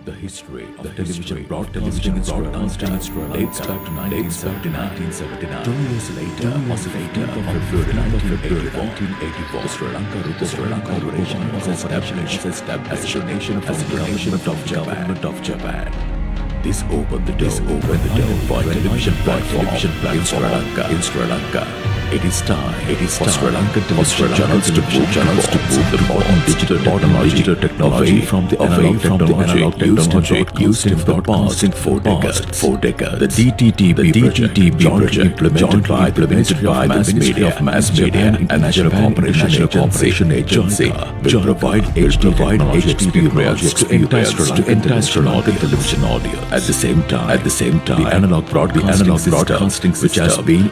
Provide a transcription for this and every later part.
The history of television broadcasting in Sri Lanka dates back to 1979. 2 years later, on the 18th of February 1984, the Sri Lanka Corporation was established as the nation of Japan. This opened the door for television platform in Sri Lanka. It is time for Sri Lankan television channels to move the modern digital technology away from the analog technology used in broadcasting for decades. The DTTB project implemented by the Ministry of Mass Media and National Corporation Agency will provide HD experience to entire Sri Lankan television audience. At the same time, the analog broadcasting system,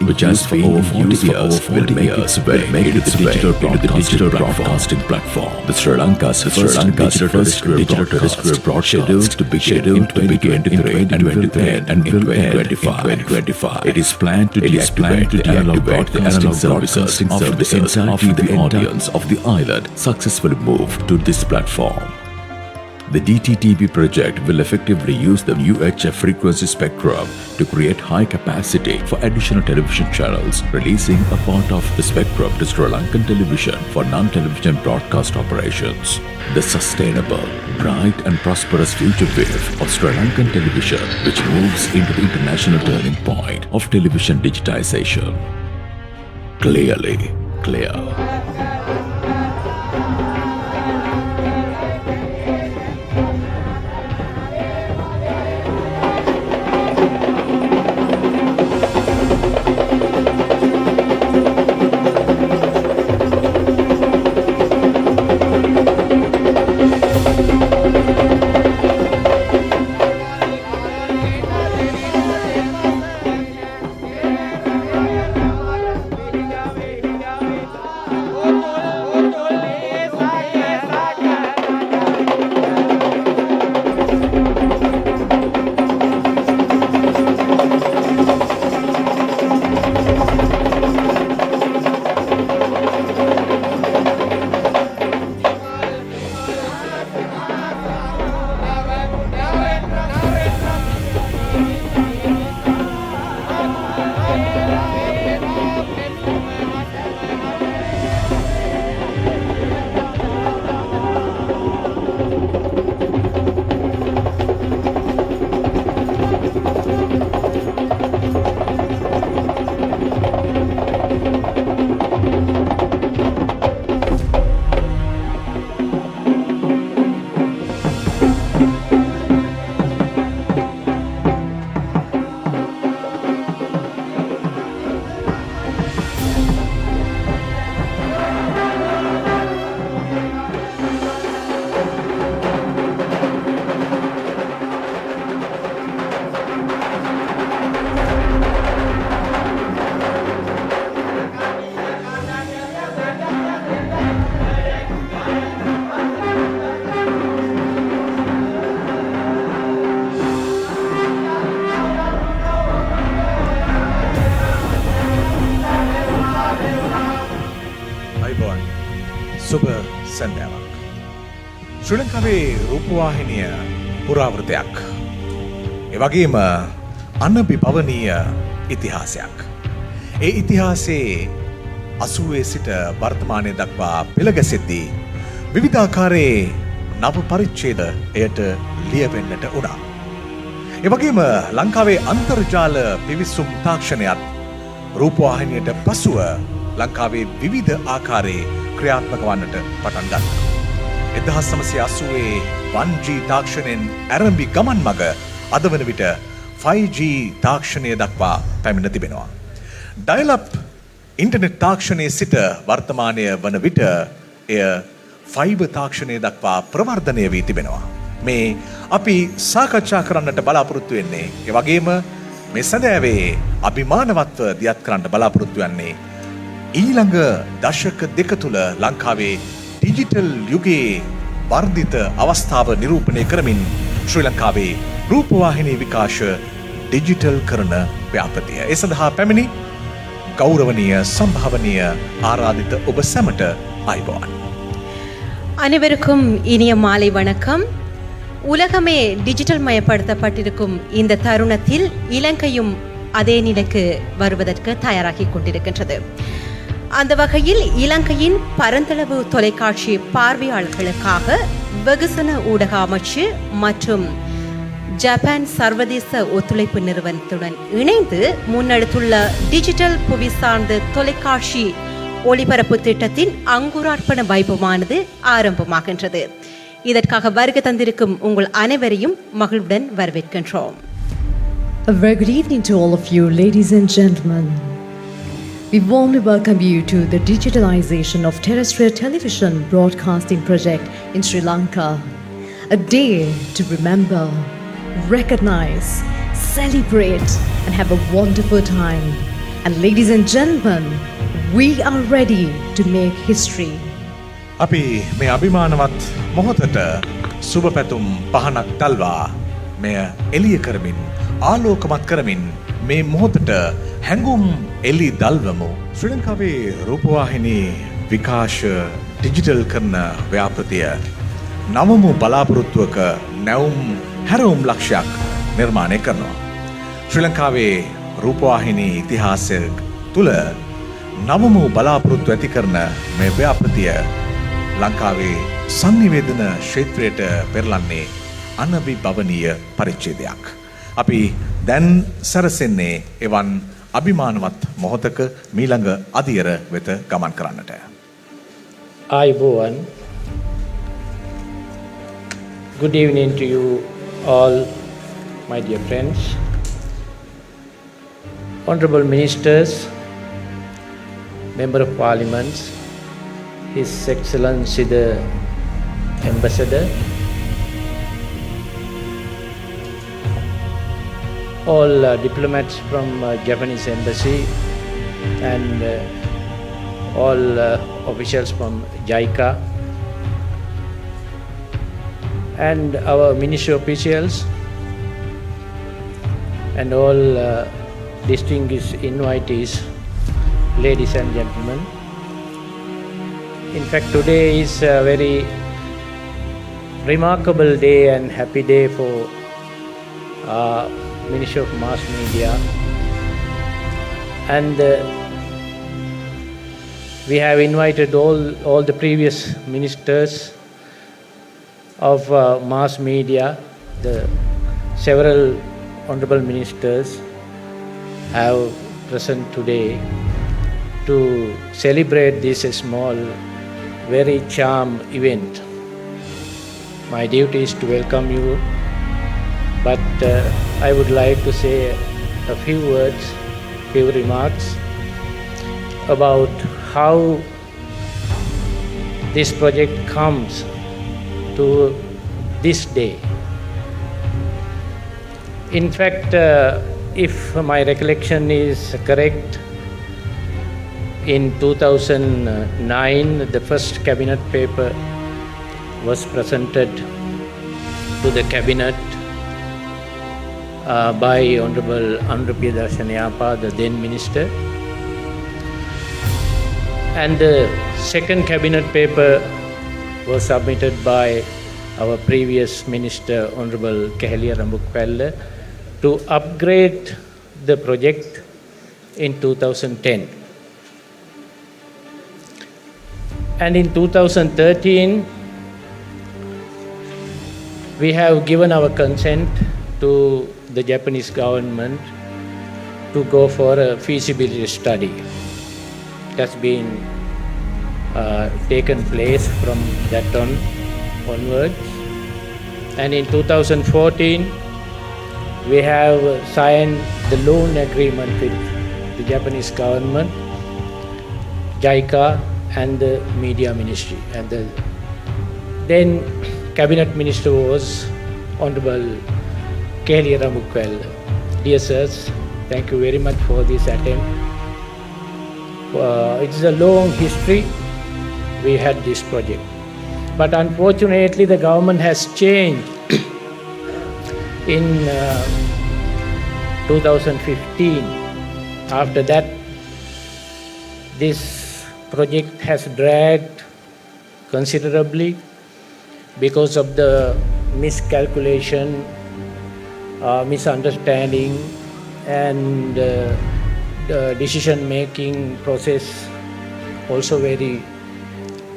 which has been over 40 years, will make its way into the digital broadcasting platform. The Sri Lanka's first digital terrestrial broadcast scheduled to begin in 2023 and will end in 2025. It is planned to deactivate the analog broadcasting services after the entirety of the audience of the island successfully move to this platform. The DTTB project will effectively use the UHF frequency spectrum to create high capacity for additional television channels, releasing a part of the spectrum to Sri Lankan television for non-television broadcast operations. The sustainable, bright and prosperous future wave of Sri Lankan television, which moves into the international turning point of television digitization. Clearly clear. ශ්‍රී ලංකාවේ රූපවාහිනිය පුරාවෘතයක්. ඒ වගේම අනබිබවනීය ඉතිහාසයක්. ඒ ඉතිහාසයේ 80 සිට වර්තමානය දක්වා පෙළගැසෙද්දී විවිධාකාරයේ නව පරිච්ඡේද එයට ලියවෙන්නට වුණා. ඒ වගේම ලංකාවේ අන්තර්ජාල පිවිසුම් තාක්ෂණයත් රූපවාහිනියට පසුව ලංකාවේ විවිධ ආකාරයේ ක්‍රියාත්මක වන්නට පටන් ගත්තා. 1980 1G තාක්ෂණයෙන් ආරම්භි ගමන් මග අද වන විට 5G තාක්ෂණය දක්වා පැමිණ තිබෙනවා. ඩයල්-අප් ඉන්ටර්නෙට් තාක්ෂණයේ සිට වර්තමානය වන විට එය ෆයිබර් තාක්ෂණය දක්වා ප්‍රවර්ධනය වී තිබෙනවා. මේ අපි සාකච්ඡා කරන්නට බලාපොරොත්තු වෙන්නේ ඒ වගේම මේ සැදෑවේ අභිමානවත්ව දියත් කරන්න බලාපොරොත්තු වෙන්නේ ඊළඟ දශක දෙක තුල ලංකාවේ ඩිජිටල් යුගයේ වර්ධිත අවස්ථාව නිරූපණය කරමින් ශ්‍රී ලංකාවේ රූපවාහිනී විකාශ ඩිජිටල් කරන ව්‍යාපෘතිය. ඒ සඳහා පැමිණි கௌரவனீய சம்பாவனீய ஆராதித்த ඔබ සැමට අයබෝවන්. அனைவருக்கும் இனிய மாலை வணக்கம். உலகமே டிஜிட்டல் மயப்படுத்தப்பட்டிருக்கும் இந்த தருணத்தில் இலங்கையும் அதே நிலைக்கு வருவதற்கு தயாராகி கொண்டிருக்கின்றது. அந்த வகையில் இலங்கையின் பரந்தளவு தொலைக்காட்சி பார்வையாளர்களுக்காக வெகுசன ஊடக அமைச்சு மற்றும் ஜப்பான் சர்வதேச ஒத்துழைப்பு நிறுவனத்துடன் இணைந்து முன்னெடுத்துள்ள டிஜிட்டல் புவி சார்ந்த தொலைக்காட்சி ஒளிபரப்பு திட்டத்தின் அங்குரார்ப்பண வைபவமானது ஆரம்பமாகின்றது. இதற்காக வருகை தந்திருக்கும் உங்கள் அனைவரையும் மகிழ்வுடன் வரவேற்கின்றோம். A very good evening to all of you, ladies and gentlemen. We warmly welcome you to the Digitalization of Terrestrial Television Broadcasting Project in Sri Lanka. A day to remember, recognize, celebrate and have a wonderful time. And ladies and gentlemen, we are ready to make history. අපි මේ අභිමානවත් මොහොතට සුබ පැතුම් පහනක් තල්වා මෙය එළිය කරමින් ආලෝකමත් කරමින් මේ මොහොතට හැඟුම් එළි දල්වමු. ශ්‍රී ලංකාවේ රූපවාහිනී විකාශ ඩිජිටල් කරන ව්‍යාපෘතිය නවමු බලාපොරොත්තුවක නැවුම් හැරවුම් ලක්ෂයක් නිර්මාණය කරනවා. ශ්‍රී ලංකාවේ රූපවාහිනී ඉතිහාසය තුළ නවමු බලාපොරොත්තු ඇති කරන මේ ව්‍යාපෘතිය ලංකාවේ සංනිවේදන ක්ෂේත්‍රයට පෙරලන්නේ අනවිභවනීය පරිච්ඡේදයක්. අපි දැන් සැරසෙන්නේ එවන් අභිමානවත් මොහොතක මීළඟ අදියර වෙත ගමන් කරන්නට. Ayubowan. Good evening to you all, my dear friends. Honorable Ministers, Member of Parliament, His Excellency the Ambassador, all diplomats from Japanese Embassy and all officials from JICA and our ministry officials and all distinguished invitees, ladies and gentlemen. In fact, today is a very remarkable day and happy day for Ministry of Mass Media, and we have invited all the previous ministers of mass media. The several honorable ministers have present today to celebrate this small, very charm event. My duty is to welcome you, but I would like to say a few words, few remarks about how this project comes to this day. In fact, if my recollection is correct, in 2009 the first cabinet paper was presented to the cabinet by Honorable Anurupiya Darshanayapa, the then minister, and the second cabinet paper was submitted by our previous minister Honorable Kaheliya Rambukwella to upgrade the project in 2010. And in 2013 we have given our consent to the Japanese government to go for a feasibility study. That's been taken place from that onwards. And in 2014 we have signed the loan agreement with the Japanese government, JICA and the media ministry. And the then cabinet minister was Honorable Kaheliya Rambukwella. Dear sirs, thank you very much for this attempt. It's a long history we had this project. But unfortunately the government has changed in 2015. After that, this project has dragged considerably because of the miscalculation, misunderstanding, and the decision making process also very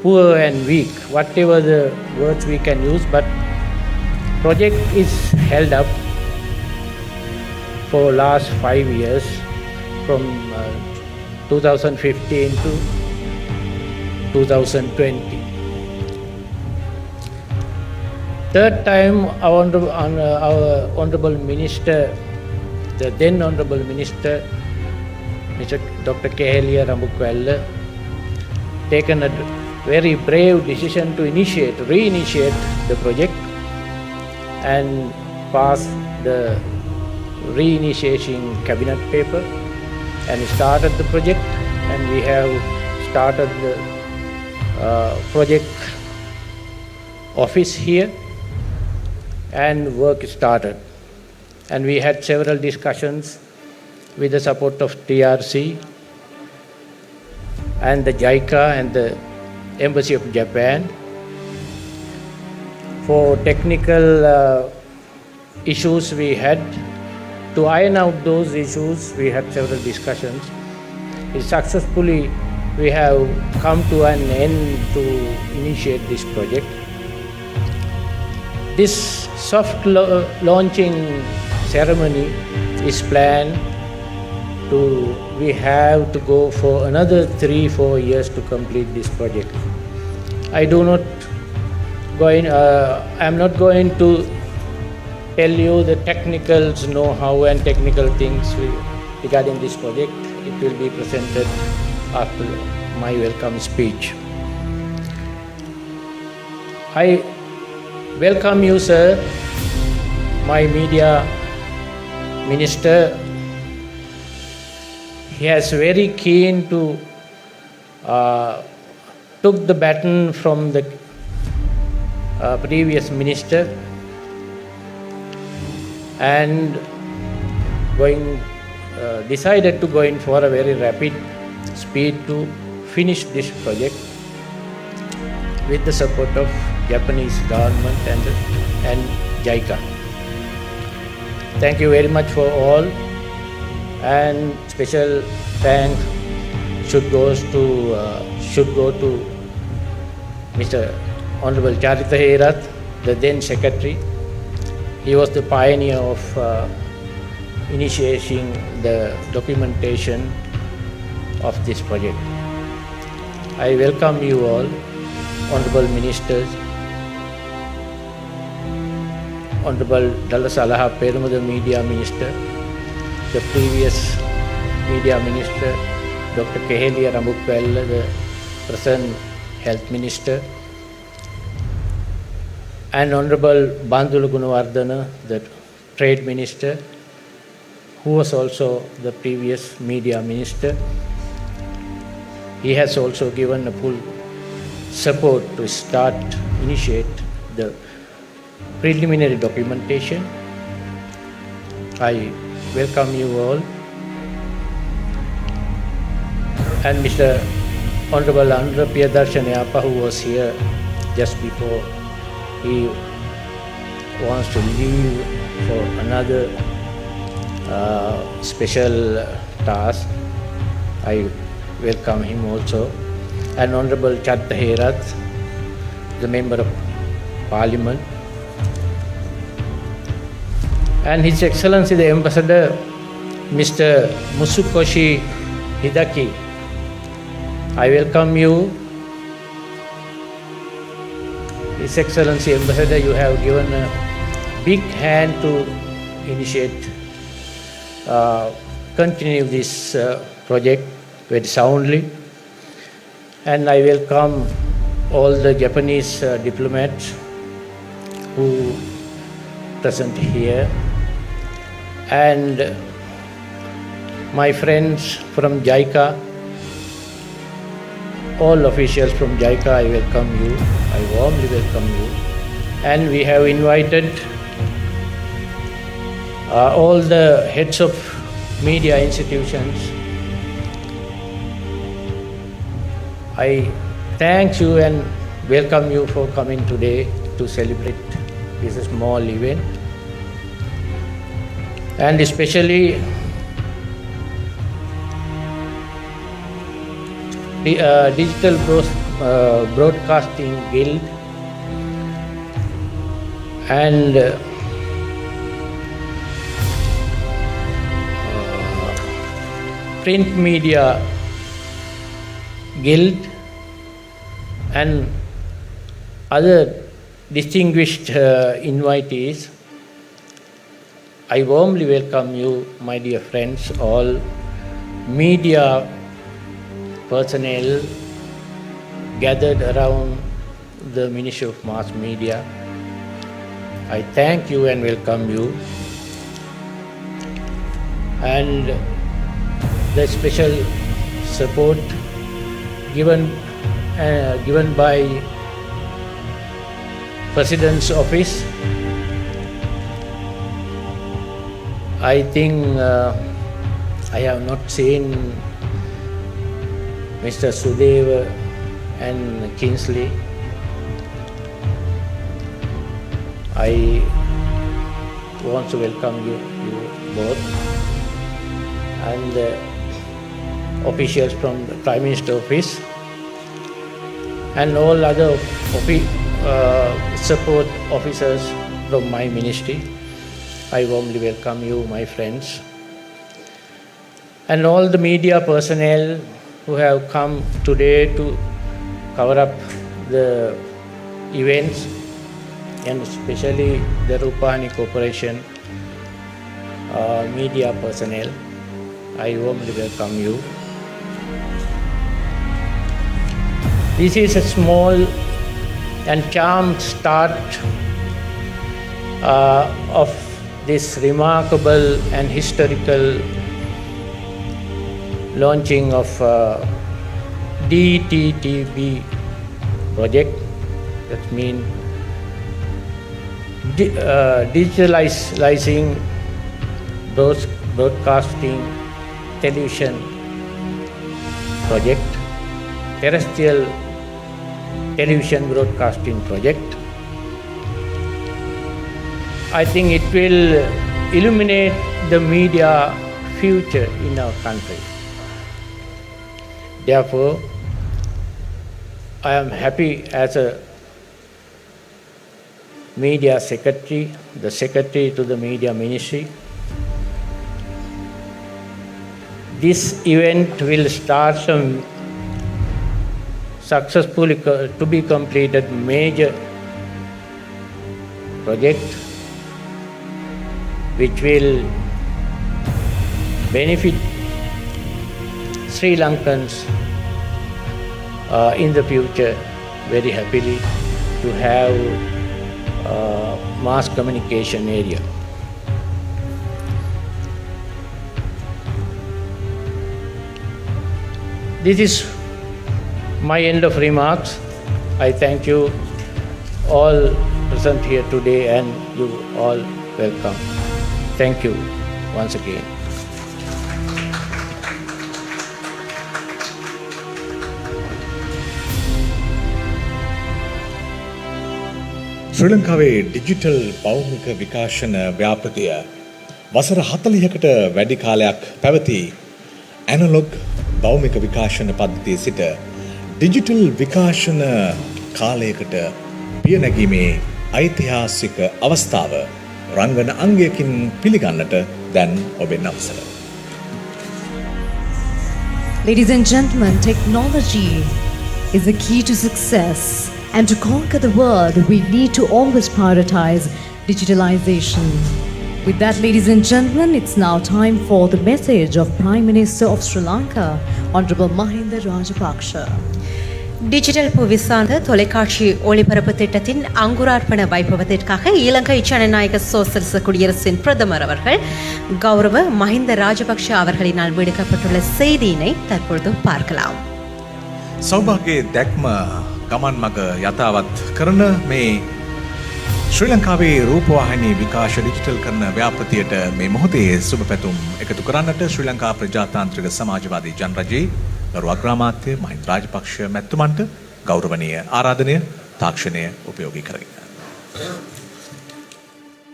poor and weak, whatever the words we can use, but project is held up for last 5 years from 2015 to 2020. Third time, our Honorable Minister, the then Honorable Minister, Mr. Dr. Kehelia Rambukwella, taken a very brave decision to reinitiate the project and pass the reinitiation cabinet paper and started the project, and we have started the project office here and work started. And we had several discussions with the support of TRC and the JICA and the Embassy of Japan. For technical issues we had to iron out those issues, we had several discussions. Successfully we have come to an end to initiate this project. This soft launching ceremony is planned to, we have to go for another 3-4 years to complete this project. I'm not going to tell you the technicals, know-how and technical things regarding this project. It will be presented after my welcome speech. I welcome you, sir, my media minister. He has very keen to took the baton from the previous minister and decided to go in for a very rapid speed to finish this project with the support of Japanese government and JICA. Thank you very much for all, and special thanks should go to Mr. Honorable Charita Herath, the then secretary. He was the pioneer of initiating the documentation of this project. I welcome you all, honorable ministers, Honorable Dullas Alahapperuma, the media minister, the previous media minister, Dr. Kehelia Rambukwella, the present health minister, and Honorable Bandula Gunawardana, the trade minister, who was also the previous media minister. He has also given a full support to initiate the preliminary documentation. I welcome you all. And Mr. Honorable Andhra Priyadarshanayappa, who was here just before, he wants to leave for another special task. I welcome him also. And Honorable Charita Herath, the Member of Parliament. And His Excellency the Ambassador, Mr. Musukoshi Hidaki. I welcome you. His Excellency Ambassador, you have given a big hand to initiate, continue this project very soundly. And I welcome all the Japanese diplomats who present here, and my friends from JICA, all officials from JICA, I welcome you. I warmly welcome you. And we have invited all the heads of media institutions. I thank you and welcome you for coming today to celebrate this small event, and especially the Digital Broadcasting Guild and Print Media Guild and other distinguished invitees. I warmly welcome you, my dear friends, all media personnel gathered around the Ministry of Mass Media. I thank you and welcome you. And the special support given by President's Office. I think I have not seen Mr. Sudeva and Kingsley. I want to welcome you both and officials from the Prime Minister Office and all other support officers from my ministry. I warmly welcome you, my friends, and all the media personnel who have come today to cover up the events, and especially the Rupani Corporation media personnel. I warmly welcome you. This is a small and charmed start of this remarkable and historical launching of dttb project. That means digitalizing broadcasting television project, terrestrial television broadcasting project. I think it will illuminate the media future in our country. Therefore, I am happy as a media secretary, the secretary to the media ministry. This event will start some successfully to be completed major project which will benefit Sri Lankans in the future very happily to have mass communication area. This is my end of remarks. I thank you all present here today and you all welcome. Thank you once again. ශ්‍රී ලංකාවේ digital භෞමික විකාශන ව්‍යාපෘතිය වසර 40කට වැඩි කාලයක් පැවති analogue භෞමික විකාශන පද්ධතිය සිට digital විකාශන කාලයකට පිය නැගීමේ ඓතිහාසික අවස්ථාව රංගන අංගයකින් පිළිගන්නට දැන් ඔබෙන් අවසර. Ladies and gentlemen, technology is the key to success. And to conquer the world, we need to always prioritize digitalization. With that, ladies and gentlemen, it's now time for the message of Prime Minister of Sri Lanka, Honorable Mahinda Rajapaksa. Digital புவி சார்ந்த தொலைக்காட்சி ஒளிபரப்பு திட்டத்தின் அங்குரார்ப்பண வைபவத்திற்காக இலங்கை ஜனநாயக சோசலிச குடியரசின் பிரதமர் அவர்கள் கௌரவ மஹிந்த ராஜபக்ஷ அவர்களினால் விடுக்கப்பட்டுள்ள செய்தியினை தற்பொழுது பார்க்கலாம். සෞභාග්‍යයේ දැක්ම ගමන් මග යථාවත් කරන මේ ශ්‍රී ලංකාවේ රූපවාහිනී විකාශ ඩිජිටල් කරන ව්‍යාපෘතියට මේ මොහොතේ සුබ පැතුම් එකතු කරන්නට ශ්‍රී ලංකා ප්‍රජාතාන්ත්‍රික සමාජවාදී ජනරජයේ ගරු අග්‍රාමාත්‍ය මහින්ද රාජපක්ෂ මැතිතුමන්ට ගෞරවනීය ආරාධනය තාක්ෂණය උපයෝගී කරගෙන.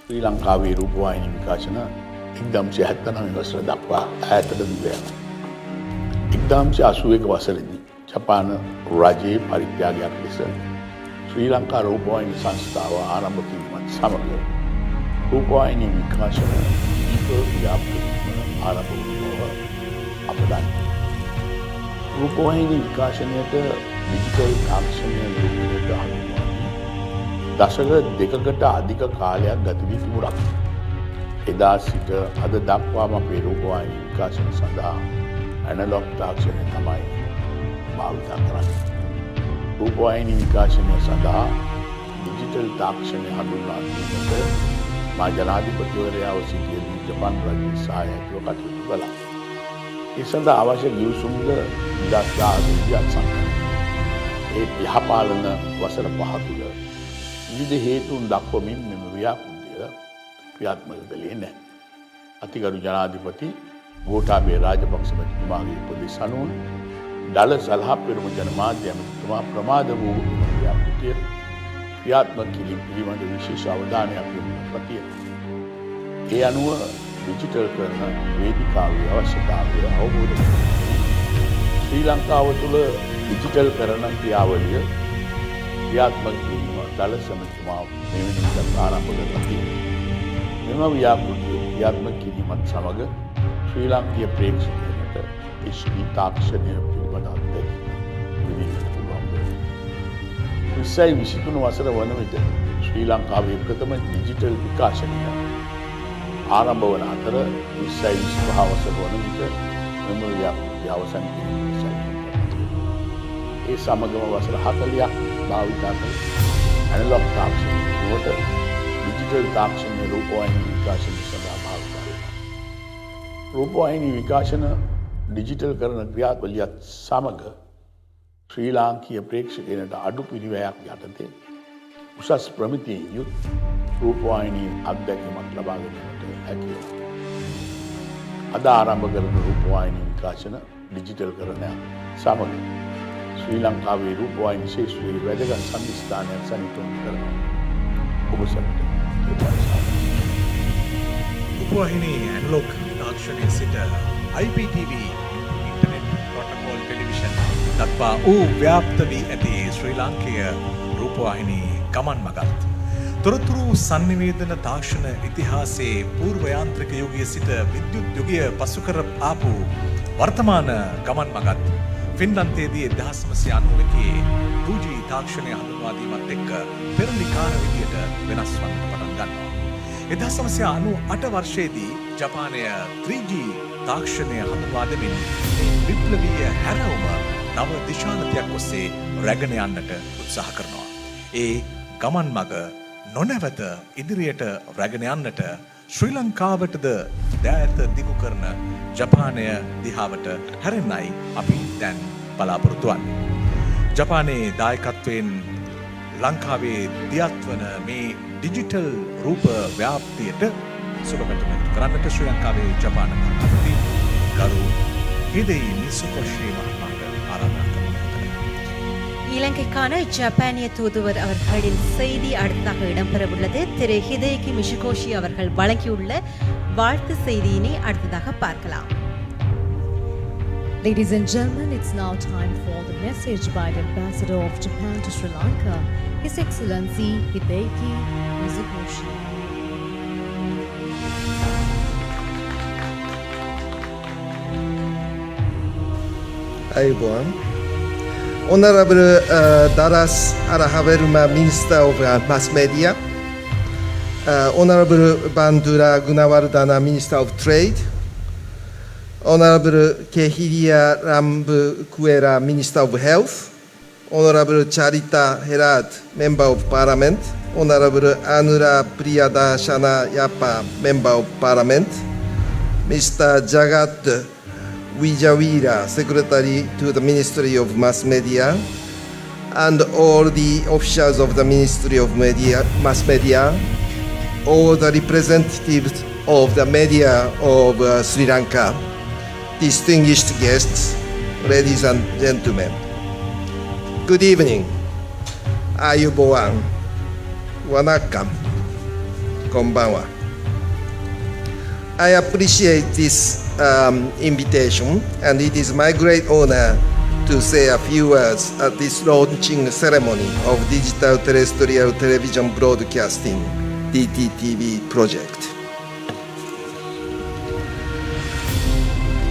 ශ්‍රී ලංකාවේ රූපවාහිනී විකාශන 1979 වසර දක්වා ඈතට දිව යනවා. 1981 වසරේදී ජපාන රජයේ පරිත්‍යාගයක් ලෙස ශ්‍රී ලංකා රූපවාහිනී සංස්ථාව ආරම්භ කිරීමත් සමග රූපවාහිනී විකාශන ආරම්භ වූ අප දන්නවා. රූපවාහිනී විකාශනයට ඩිජිටල් තාක්ෂණය රූපයට හඳුන්වන්නේ දශක දෙකකට අධික කාලයක් ගත වී තිබුණා. එදා සිට අද දක්වාම අපේ රූපවාහිනී විකාශන සඳහා ඇනලොග් තාක්ෂණය තමයි භාවිත කරන්නේ. රූපවාහිනී විකාශනය සඳහා ඩිජිටල් තාක්ෂණය හඳුන්වා දීමට මා ජනාධිපතිවරයාව සිටියදී ජපාන් රජයේ සහායකව කටයුතු කළා. ඒ සඳහා අවශ්‍ය ගිවිසුම්ද 2010 අත්සන් ඒ යහපාලන වසර 5 තුළ විවිධ හේතුන් දක්වමින් මෙම ව්‍යාපෘතිය ක්‍රියාත්මක කළේ නැහැ. අතිගරු ජනාධිපති ගෝඨාභය රාජපක්ෂ මැතිතුමාගේ උපදෙස් අනුව ඩලස් අලහප්පෙරුම ජනමාධ්‍ය ඇමතිතුමා ප්‍රමාද වූ ව්‍යාපෘතිය ක්‍රියාත්මක කිරීම පිළිබඳ විශේෂ අවධානයක් යොමු කර තියෙනවා. ඒ අනුව ඩිජිටල් කරන වේදිකාවේ අවශ්‍යතාවය අවබෝධ කරගන්න ශ්‍රී ලංකාව තුළ ඩිජිටල් කරන ක්‍රියාවලිය ක්‍රියාත්මක කිරීම ඩලස් ඇමතිතුමා මෙවැනි ආරම්භ කරලා තියෙනවා. මෙම ව්‍යාපෘතිය ක්‍රියාත්මක කිරීමත් සමග ශ්‍රී ලාංකීය ප්‍රේක්ෂකයන්ට HD තාක්ෂණය පිළිබඳ අත්දැකීම් විඳින්න පුළුවන් වෙනවා. 2023 වසර වන විට ශ්‍රී ලංකාවේ ප්‍රථම ඩිජිටල් විකාශනය ආරම්භ වන අතර 2025 වසර වන විට මෙම ව්‍යාපෘතිය අවසන් කිරීමට ඒ සමගම වසර 40ක් භාවිතා කළ ඇනලොග් තාක්ෂණය නුවත ඩිජිටල් තාක්ෂණය රූපවාහිනී විකාශනය සඳහා භාවිතා වෙනවා. රූපවාහිනී විකාශන ඩිජිටල් කරන ක්‍රියාවලියත් සමග ශ්‍රී ලාංකීය ප්‍රේක්ෂකයන්ට අඩු පිරිවැයක් යටතේ උසස් ප්‍රමිතියෙන් යුත් රූපවාහිනී අත්දැකීමක් ලබා ගැනීමට හැකි වෙනවා. අද ආරම්භ කරන රූපවාහිනී විකාශන ඩිජිටල් කරන සමග ශ්‍රී ලංකාවේ රූපවාහිනී ශේෂ්ත්‍රයේ වැදගත් සම්දිස්ථානයක් සනිටුම් කරනවා. ඔබ සැමට රූපවාහිනී ඇනලොග් තාක්ෂණයේ සිට IPTV ඉන්ටර්නෙට් ප්‍රොටෝකෝල් ටෙලිවිෂන් දක්වා වූ ව්‍යාප්ත වී ඇති ශ්‍රී ලාංකීය රූපවාහිනී ගමන් මගත් තොරතුරු සංනිවේදන තාක්ෂණ ඉතිහාසයේ පූර්ව යාන්ත්‍රික යුගයේ සිට විද්‍යුත් යුගය පසුකර ආපු වර්තමාන ගමන් මගත් ෆින්ලන්තයේදී 1991 2G තාක්ෂණය හඳුන්වා දීමත් එක්ක පෙරලිකාර විදියට වෙනස් වන්නට පටන් ගන්නවා. 1998 වර්ෂයේදී ජපානය 3G තාක්ෂණය හඳුන්වා දෙමින් විප්ලවීය හැරවුම නව දිශානතියක් ඔස්සේ රැගෙන යන්නට උත්සාහ කරනවා. ඒ ගමන් මඟ නොනැවත ඉදිරියට රැගෙන යන්නට ශ්‍රී ලංකාවටද දෑත දිගු කරන ජපානය දිහාවට හැරෙන්නයි අපි දැන් බලාපොරොත්තු වෙන්නේ. ජපානයේ දායකත්වයෙන් ලංකාවේ දියත්වන මේ ඩිජිටල් රූප ව්‍යාප්තියට සුබපැතුම් කරන්නට ශ්‍රී ලංකාවේ ජපාන කතාපති ගරු හිදෙයි මිසුකොෂි මහත්මයාට ආරාධනා කරනවා. இலங்கைக்கான ஜப்பானிய தூதுவர் அவர்களின் செய்தி அடுத்ததாக இடம்பெறவுள்ளது. திரு ஹிதேகி மிஷிகோஷி அவர்கள் வழங்கியுள்ள வாழ்த்து செய்தியினை அடுத்ததாக பார்க்கலாம். Ladies and gentlemen, it's now time for the message by the Ambassador of Japan to Sri Lanka, His Excellency Hideki Mizukoshi. Everyone. Honorable Dullas Alahapperuma Minister of Mass Media, Honorable Bandura Gunawardana Minister of Trade, Honorable Kehiria Rambukuera Minister of Health, Honorable Charita Herad Member of Parliament, Honorable Anura Priyadashana Yapa Member of Parliament, Mr. Jagat Wijawira, Secretary to the Ministry of Mass Media, and all the officials of the Ministry of Mass Media, all the representatives of the media of Sri Lanka, distinguished guests, ladies and gentlemen. Good evening. Ayubowan. Wanakam. konbanwa. I appreciate this invitation, and it is my great honor to say a few words at this launching ceremony of Digital Terrestrial Television Broadcasting (DTTB) project.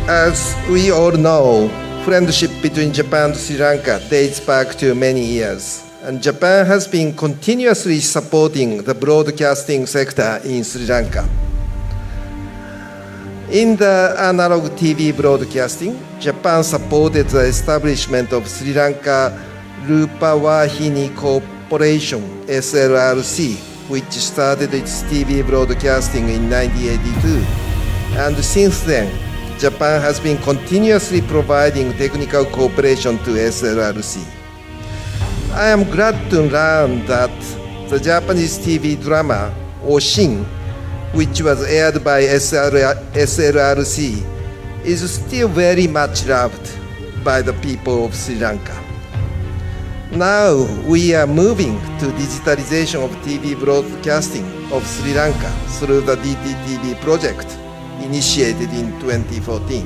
As we all know, friendship between Japan and Sri Lanka dates back to many years, and Japan has been continuously supporting the broadcasting sector in Sri Lanka. In the analog TV broadcasting, Japan supported the establishment of Sri Lanka Rupawahini Corporation (SLRC), which started its TV broadcasting in 1982. And since then, Japan has been continuously providing technical cooperation to SLRC. I am glad to learn that the Japanese TV drama Oshin, which was aired by SLRC, is still very much loved by the people of Sri Lanka. Now we are moving to digitalization of TV broadcasting of Sri Lanka through the DTTB project initiated in 2014.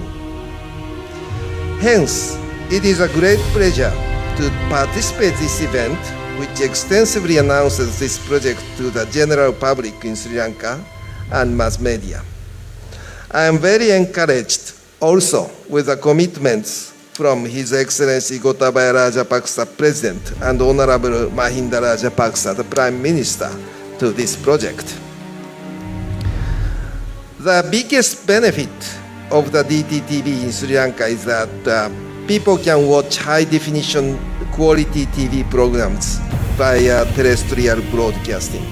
Hence, it is a great pleasure to participate in this event, which extensively announces this project to the general public in Sri Lanka and mass media. I am very encouraged also with the commitments from His Excellency Gotabaya Rajapaksa, President, and Honorable Mahinda Rajapaksa, the Prime Minister, to this project. The biggest benefit of the DTTV in Sri Lanka is that people can watch high-definition quality TV programs via terrestrial broadcasting.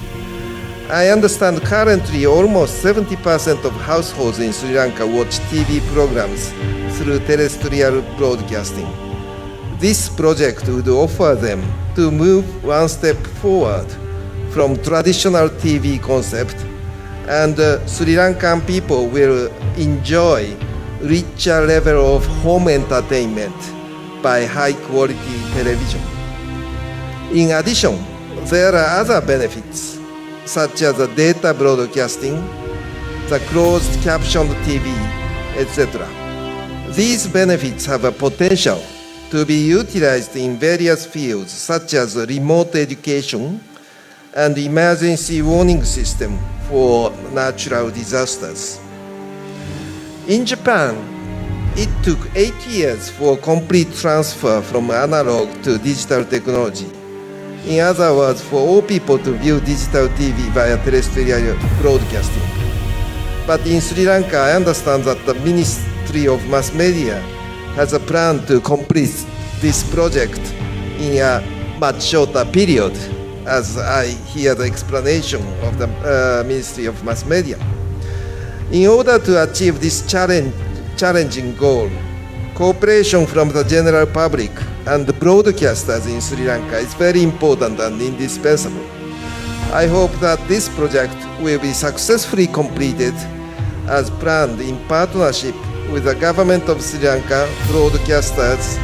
I understand currently almost 70% of households in Sri Lanka watch TV programs through terrestrial broadcasting. This project would offer them to move one step forward from traditional TV concept, and Sri Lankan people will enjoy richer level of home entertainment by high-quality television. In addition, there are other benefits, such as the data broadcasting, the closed captioned TV, etc. These benefits have a potential to be utilized in various fields, such as remote education and emergency warning system for natural disasters. In Japan, it took 8 years for complete transfer from analog to digital technology. In other words, for all people to view digital TV via terrestrial broadcasting. But in Sri Lanka, I understand that the Ministry of Mass Media has a plan to complete this project in a much shorter period, as I hear the explanation of the Ministry of Mass Media. In order to achieve this challenging goal, cooperation from the general public and the broadcasters in Sri Lanka is very important and indispensable. I hope that this project will be successfully completed as planned in partnership with the government of Sri Lanka, broadcasters,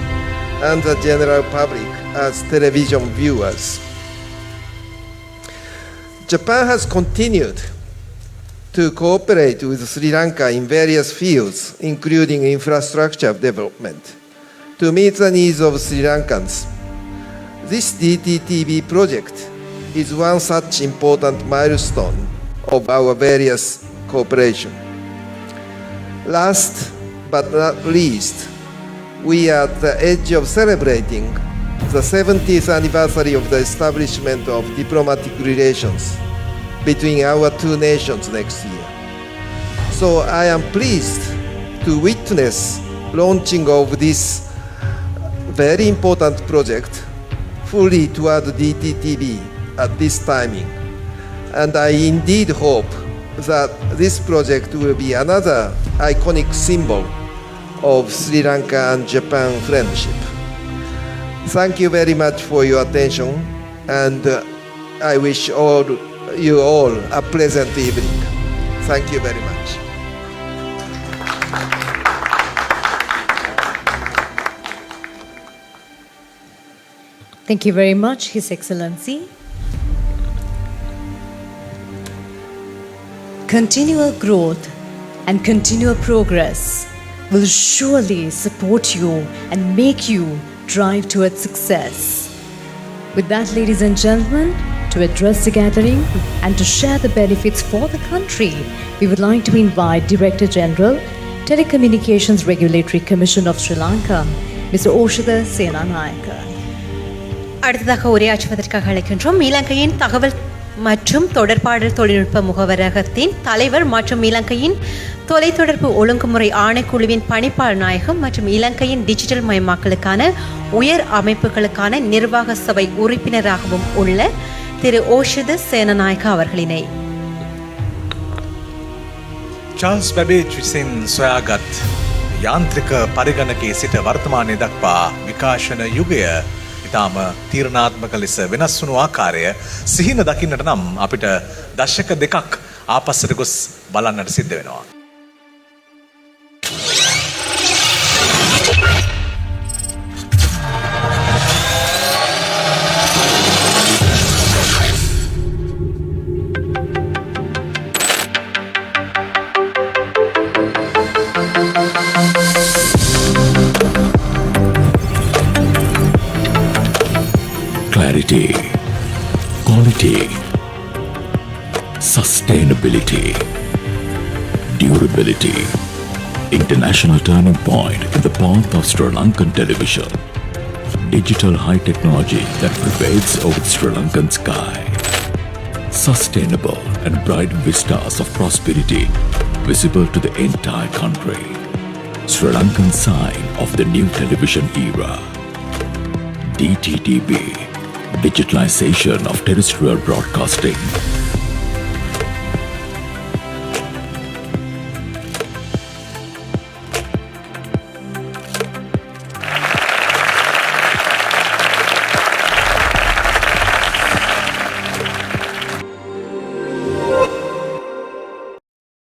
and the general public as television viewers. Japan has continued to cooperate with Sri Lanka in various fields, including infrastructure development, to meet the needs of Sri Lankans. This DTTB project is one such important milestone of our various cooperation. Last but not least, we are at the edge of celebrating the 70th anniversary of the establishment of diplomatic relations between our two nations next year. So I am pleased to witness launching of this very important project fully toward DTTB at this timing. And I indeed hope that this project will be another iconic symbol of Sri Lanka and Japan friendship. Thank you very much for your attention, and I wish you all a pleasant evening. Thank you very much. Thank you very much, His Excellency. continual growth and continual progress will surely support you and make you drive towards success. With that, ladies and gentlemen, to address the gathering and to share the benefits for the country, we would like to invite Director General, Telecommunications Regulatory Commission of Sri Lanka, Mr. Oshitha Senanayaka. அடுத்ததாக உரையாற்றுவதற்காக அழைக்கின்றோம் இலங்கையின் தகவல் மற்றும் தொடர்பாடல் தொழில்நுட்ப முகவரகத்தின் தலைவர் மற்றும் இலங்கையின் தொலைத்தொடர்பு ஒழுங்குமுறை ஆணைக்குழுவின் பணிப்பாளர் நாயகம் மற்றும் இலங்கையின் டிஜிட்டல் மயமாக்கலுக்கான உயர் அமைப்புகளுக்கான நிர்வாக சபை உறுப்பினராகவும் உள்ள திரு ஓஷித சேனநாயக்க அவர்களினை චාල්ස් බැබේජ් විසින් සොයාගත් යාන්ත්‍රික පරිගණකයේ සිට වර්තමානය දක්වා විකාශන යුගය ඉතාම තීරණාත්මක ලෙස වෙනස් වුණු ආකාරය සිහින දකින්නට නම් අපිට දශක දෙකක් ආපස්සට ගොස් බලන්නට සිද්ධ වෙනවා. Clarity, quality, sustainability, durability, international turning point in the path of Sri Lankan television, digital high technology that pervades over the Sri Lankan sky, sustainable and bright vistas of prosperity visible to the entire country, Sri Lankan sign of the new television era, dttb. Digitalization of terrestrial broadcasting